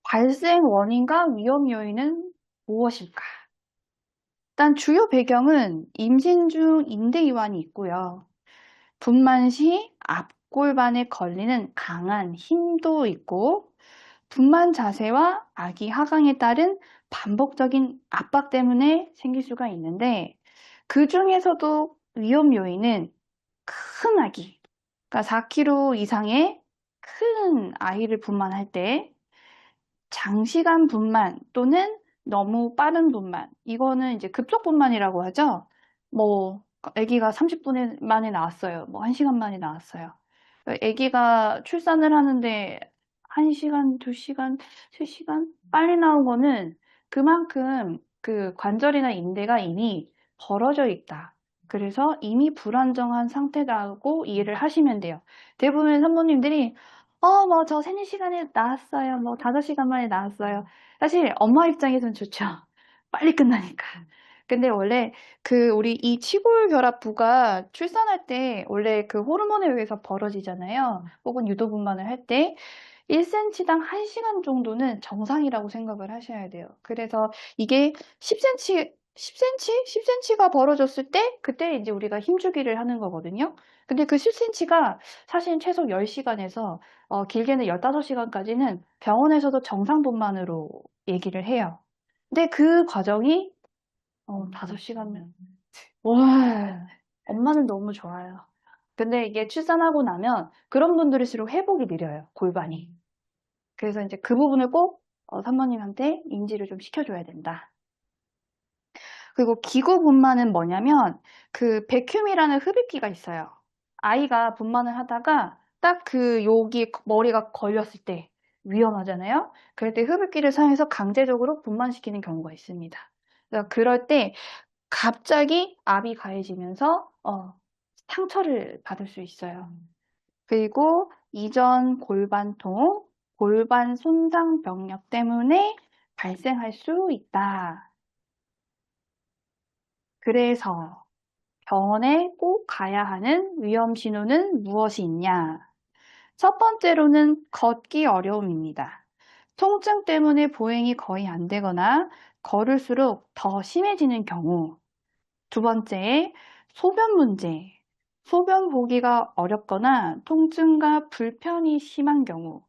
발생 원인과 위험 요인은 무엇일까? 일단 주요 배경은 임신 중 인대 이완이 있고요. 분만 시 앞골반에 걸리는 강한 힘도 있고, 분만 자세와 아기 하강에 따른 반복적인 압박 때문에 생길 수가 있는데, 그 중에서도 위험 요인은 큰 아기, 그러니까 4kg 이상의 큰 아이를 분만할 때, 장시간 분만 또는 너무 빠른 분만, 이거는 이제 급속 분만이라고 하죠. 뭐 아기가 30분 만에 나왔어요. 뭐 1시간 만에 나왔어요. 아기가 출산을 하는데 1시간, 2시간, 3시간 빨리 나온 거는 그만큼 그 관절이나 인대가 이미 벌어져 있다. 그래서 이미 불안정한 상태라고 이해를 하시면 돼요. 대부분 산모님들이 뭐 저 3-4시간에 나왔어요. 뭐 5시간 만에 나왔어요. 사실 엄마 입장에선 좋죠. 빨리 끝나니까. 근데 원래 우리 이 치골결합부가 출산할 때 원래 그 호르몬에 의해서 벌어지잖아요. 혹은 유도분만을 할 때 1cm당 1시간 정도는 정상이라고 생각을 하셔야 돼요. 그래서 이게 10cm가 벌어졌을 때 그때 이제 우리가 힘주기를 하는 거거든요. 근데 그 10cm가 사실 최소 10시간에서 길게는 15시간까지는 병원에서도 정상분만으로 얘기를 해요. 근데 그 과정이 5시간면 와, 엄마는 너무 좋아요. 근데 이게 출산하고 나면 그런 분들일수록 회복이 느려요, 골반이. 그래서 이제 그 부분을 꼭 산모님한테 인지를 좀 시켜줘야 된다. 그리고 기구 분만은 뭐냐면 그 베큐움이라는 흡입기가 있어요. 아이가 분만을 하다가 딱 여기 머리가 걸렸을 때 위험하잖아요. 그럴 때 흡입기를 사용해서 강제적으로 분만시키는 경우가 있습니다. 그럴 때 갑자기 압이 가해지면서 상처를 받을 수 있어요. 그리고 이전 골반통, 골반 손상 병력 때문에 발생할 수 있다. 그래서 병원에 꼭 가야 하는 위험 신호는 무엇이 있냐? 첫 번째로는 걷기 어려움입니다. 통증 때문에 보행이 거의 안 되거나 걸을수록 더 심해지는 경우. 두 번째, 소변 문제. 소변 보기가 어렵거나 통증과 불편이 심한 경우.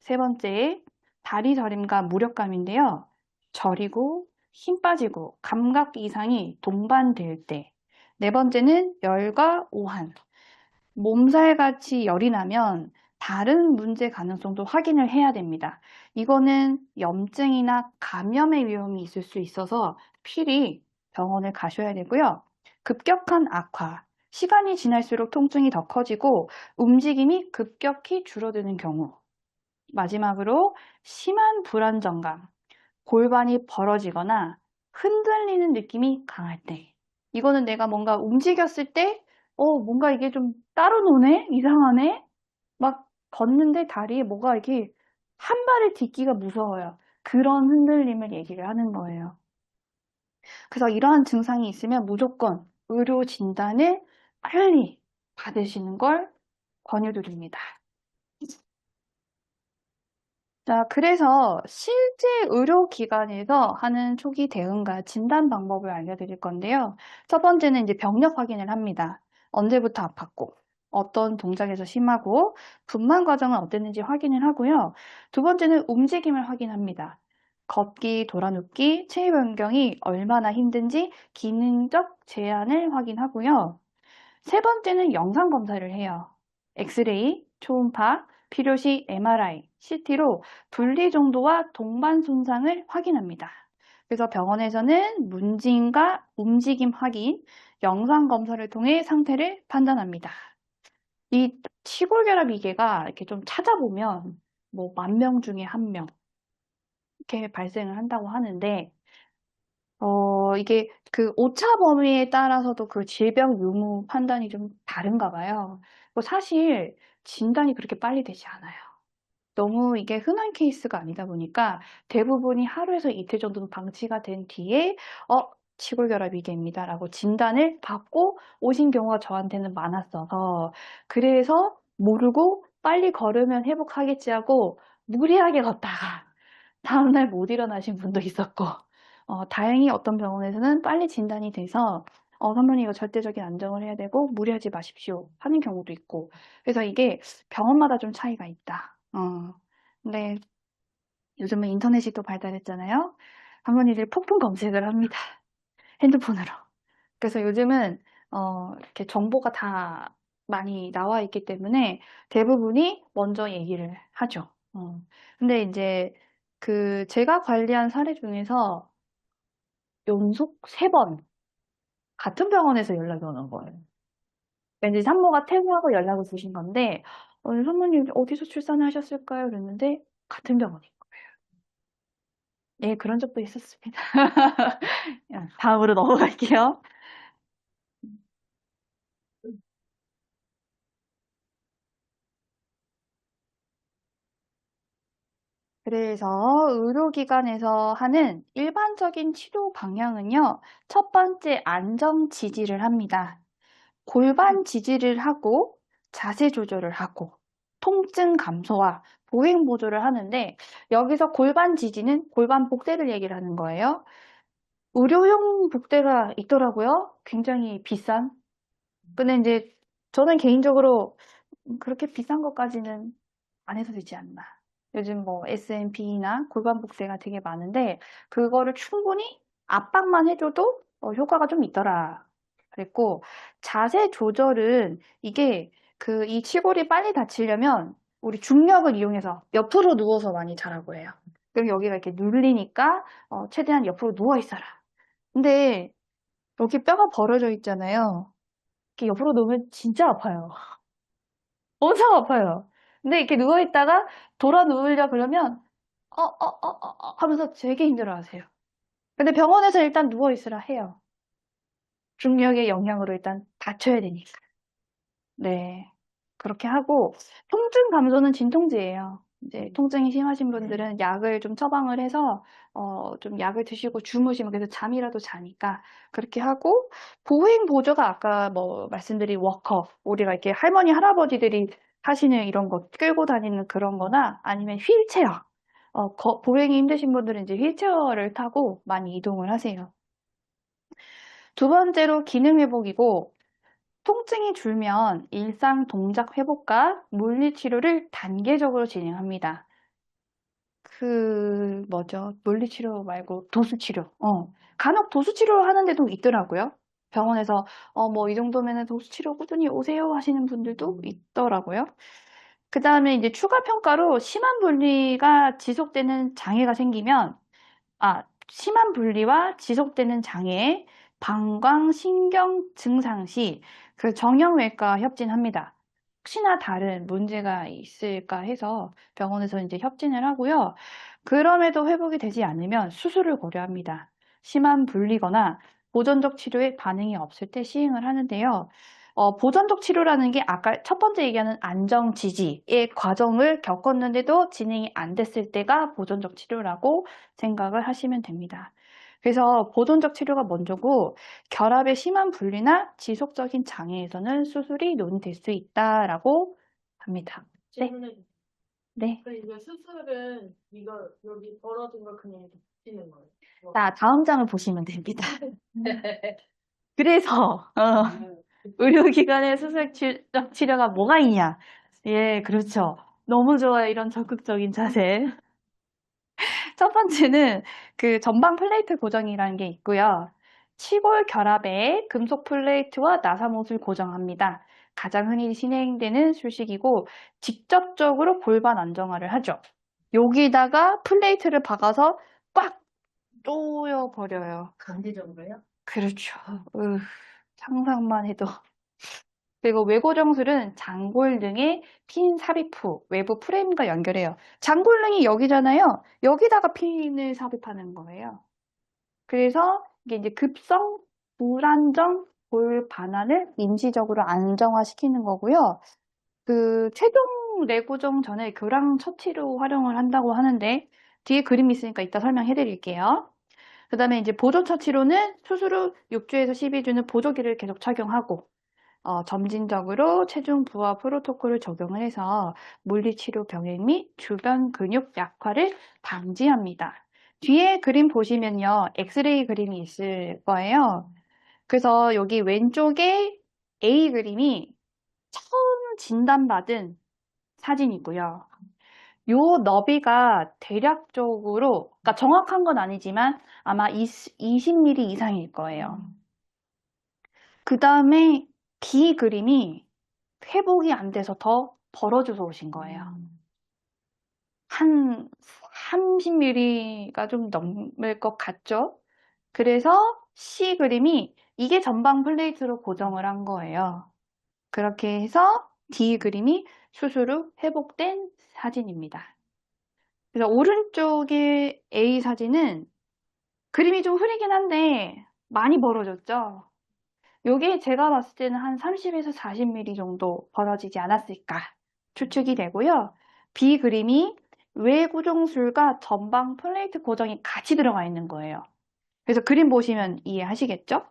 세 번째, 다리 저림과 무력감인데요. 저리고 힘 빠지고 감각 이상이 동반될 때. 네 번째는 열과 오한. 몸살같이 열이 나면 다른 문제 가능성도 확인을 해야 됩니다. 이거는 염증이나 감염의 위험이 있을 수 있어서 필히 병원을 가셔야 되고요. 급격한 악화, 시간이 지날수록 통증이 더 커지고 움직임이 급격히 줄어드는 경우. 마지막으로 심한 불안정감, 골반이 벌어지거나 흔들리는 느낌이 강할 때. 이거는 내가 뭔가 움직였을 때 뭔가 이게 좀 따로 노네? 이상하네? 막 걷는데 다리에 뭐가 이렇게 한 발을 딛기가 무서워요. 그런 흔들림을 얘기를 하는 거예요. 그래서 이러한 증상이 있으면 무조건 의료 진단을 빨리 받으시는 걸 권유드립니다. 자, 그래서 실제 의료기관에서 하는 초기 대응과 진단 방법을 알려드릴 건데요. 첫 번째는 이제 병력 확인을 합니다. 언제부터 아팠고, 어떤 동작에서 심하고, 분만 과정은 어땠는지 확인을 하고요. 두 번째는 움직임을 확인합니다. 걷기, 돌아눕기, 체위 변경이 얼마나 힘든지 기능적 제한을 확인하고요. 세 번째는 영상 검사를 해요. 엑스레이, 초음파, 필요시 MRI, CT로 분리 정도와 동반 손상을 확인합니다. 그래서 병원에서는 문진과 움직임 확인, 영상 검사를 통해 상태를 판단합니다. 이 치골결합 위계가 이렇게 좀 찾아보면 뭐 10,000명 중에 1명 이렇게 발생을 한다고 하는데 이게 그 오차 범위에 따라서도 그 질병 유무 판단이 좀 다른가 봐요. 사실 진단이 그렇게 빨리 되지 않아요. 너무 이게 흔한 케이스가 아니다 보니까 대부분이 하루에서 이틀 정도는 방치가 된 뒤에 치골결합 위계입니다라고 진단을 받고 오신 경우가 저한테는 많았어서 그래서 모르고 빨리 걸으면 회복하겠지 하고 무리하게 걷다가 다음날 못 일어나신 분도 있었고, 다행히 어떤 병원에서는 빨리 진단이 돼서, 선생님 이거 절대적인 안정을 해야 되고, 무리하지 마십시오. 하는 경우도 있고. 그래서 이게 병원마다 좀 차이가 있다. 근데 요즘은 인터넷이 또 발달했잖아요. 할머니들 폭풍 검색을 합니다. 핸드폰으로. 그래서 요즘은 이렇게 정보가 다 많이 나와 있기 때문에 대부분이 먼저 얘기를 하죠. 근데 이제 그 제가 관리한 사례 중에서 연속 3번 같은 병원에서 연락이 오는 거예요. 왠지 산모가 퇴소하고 연락을 주신 건데, 산모님 어디서 출산을 하셨을까요? 그랬는데 같은 병원인 거예요. 네, 그런 적도 있었습니다. 다음으로 넘어갈게요. 그래서 의료기관에서 하는 일반적인 치료 방향은요, 첫 번째 안정 지지를 합니다. 골반 지지를 하고 자세 조절을 하고 통증 감소와 보행 보조를 하는데 여기서 골반 지지는 골반 복대를 얘기를 하는 거예요. 의료용 복대가 있더라고요. 굉장히 비싼. 근데 이제 저는 개인적으로 그렇게 비싼 것까지는 안 해도 되지 않나. 요즘 뭐 S&P나 골반 복대가 되게 많은데 그거를 충분히 압박만 해줘도 효과가 좀 있더라. 그랬고 자세 조절은 이게 그 이 치골이 빨리 다치려면 우리 중력을 이용해서 옆으로 누워서 많이 자라고 해요. 그럼 여기가 이렇게 눌리니까 최대한 옆으로 누워 있어라. 근데 여기 뼈가 벌어져 있잖아요. 이렇게 옆으로 누우면 진짜 아파요. 엄청 아파요. 근데 이렇게 누워있다가 돌아 누우려 그러면, 하면서 되게 힘들어 하세요. 근데 병원에서 일단 누워있으라 해요. 중력의 영향으로 일단 다쳐야 되니까. 네. 그렇게 하고, 통증 감소는 진통제예요. 이제 통증이 심하신 분들은 약을 좀 처방을 해서, 좀 약을 드시고 주무시면 그래서 잠이라도 자니까 그렇게 하고, 보행 보조가 아까 뭐 말씀드린 워커, 우리가 이렇게 할머니, 할아버지들이 하시는 이런 거 끌고 다니는 그런 거나 아니면 휠체어. 보행이 힘드신 분들은 이제 휠체어를 타고 많이 이동을 하세요. 두 번째로 기능 회복이고, 통증이 줄면 일상 동작 회복과 물리치료를 단계적으로 진행합니다. 뭐죠? 물리치료 말고 도수치료. 간혹 도수치료 하는 데도 있더라고요. 병원에서, 뭐, 이 정도면은 도수치료 꾸준히 오세요 하시는 분들도 있더라고요. 그 다음에 이제 추가 평가로 심한 분리가 지속되는 장애가 생기면 심한 분리와 지속되는 장애, 방광신경 증상 시 그 정형외과 협진합니다. 혹시나 다른 문제가 있을까 해서 병원에서 이제 협진을 하고요. 그럼에도 회복이 되지 않으면 수술을 고려합니다. 심한 분리거나 보존적 치료에 반응이 없을 때 시행을 하는데요. 보존적 치료라는 게 아까 첫 번째 얘기하는 안정 지지의 과정을 겪었는데도 진행이 안 됐을 때가 보존적 치료라고 생각을 하시면 됩니다. 그래서 보존적 치료가 먼저고 결합의 심한 분리나 지속적인 장애에서는 수술이 논의될 수 있다라고 합니다. 네. 질문해. 네. 이거 수술은 이거 여기 벌어진 걸 그냥 이렇게 붙이는 거예요? 자, 다음 장을 보시면 됩니다. 그래서 의료기관의 수술적 치료가 뭐가 있냐? 예, 그렇죠. 너무 좋아요. 이런 적극적인 자세. 첫 번째는 그 전방 플레이트 고정이라는 게 있고요. 치골 결합에 금속 플레이트와 나사못을 고정합니다. 가장 흔히 진행되는 수식이고 직접적으로 골반 안정화를 하죠. 여기다가 플레이트를 박아서 꽉 조여버려요. 강제적으로요? 그렇죠. 상상만 해도. 그리고 외고정술은 장골 등의 핀 삽입 후 외부 프레임과 연결해요. 장골릉이 여기잖아요. 여기다가 핀을 삽입하는 거예요. 그래서 이게 이제 급성 불안정 골 반환을 임시적으로 안정화시키는 거고요. 그 최종 내고정 전에 교랑 처치로 활용을 한다고 하는데 뒤에 그림이 있으니까 이따 설명해 드릴게요. 그 다음에 이제 보조 처치로는 수술 후 6주에서 12주는 보조기를 계속 착용하고 점진적으로 체중 부하 프로토콜을 적용을 해서 물리치료 병행 및 주변 근육 약화를 방지합니다. 뒤에 그림 보시면요, 엑스레이 그림이 있을 거예요. 그래서 여기 왼쪽에 A 그림이 처음 진단받은 사진이고요. 요 너비가 대략적으로, 그러니까 정확한 건 아니지만 아마 20mm 이상일 거예요. 그 다음에 B 그림이 회복이 안 돼서 더 벌어져서 오신 거예요. 한 30mm가 좀 넘을 것 같죠? 그래서 C 그림이 이게 전방 플레이트로 고정을 한 거예요. 그렇게 해서 D 그림이 수술 후 회복된 사진입니다. 그래서 오른쪽의 A 사진은 그림이 좀 흐리긴 한데 많이 벌어졌죠? 요게 제가 봤을 때는 한 30에서 40mm 정도 벌어지지 않았을까 추측이 되고요. B 그림이 외 고정술과 전방 플레이트 고정이 같이 들어가 있는 거예요. 그래서 그림 보시면 이해하시겠죠?